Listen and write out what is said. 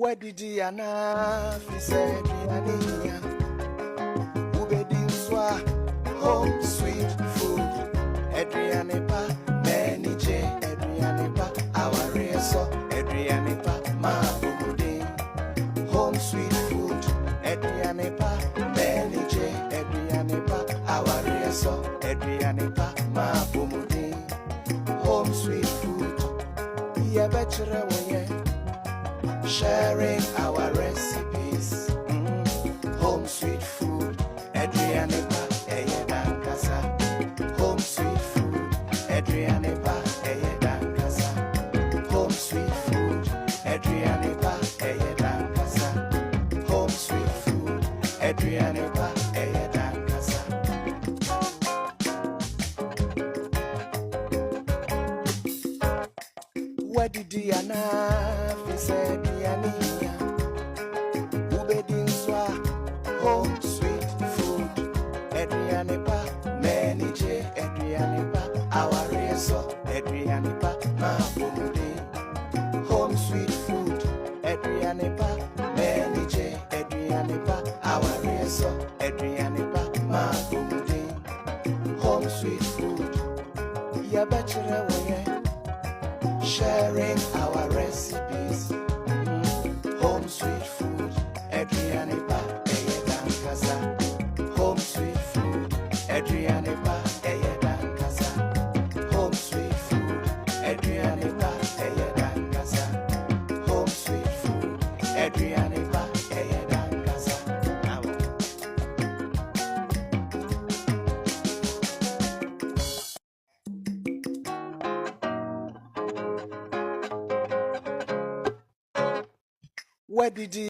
Where did he enough? He said, Yania, Ubedin Swa, home sweet food. Adrianepa, Manny J, Adrianepa, our reso, Adrianepa, Mabudi, home sweet food. Adrianepa, Manny J, Adrianepa, our reso, Adrianepa, Mabudi, home sweet food. Yeah, better way. Sharing our recipes, home sweet food, Adrianepa, Eyedankasa, home sweet food, Adrianepa, Eyedankasa, home sweet food, Adrianepa, Eyedankasa, home sweet food, Adrianepa, Eyedankasa. What did you enough? He said, Yania, Ubedin Swa, home sweet food. Adrianepa, Manny J, Adrianepa, our reso, Adrianepa, Mabudi, home sweet food. Adrianepa, Manny J, Adrianepa, our reso, Adrianepa, Mabudi, home sweet food. Ya bachelor way. Sharing our recipes, home sweet food, Adrianepa, Eyedankasa, home sweet food, Adrianepa, Eyedankasa, home sweet food, Adrianepa, Eyedankasa, home sweet food, Adrianepa, Eyedankasa. Where did he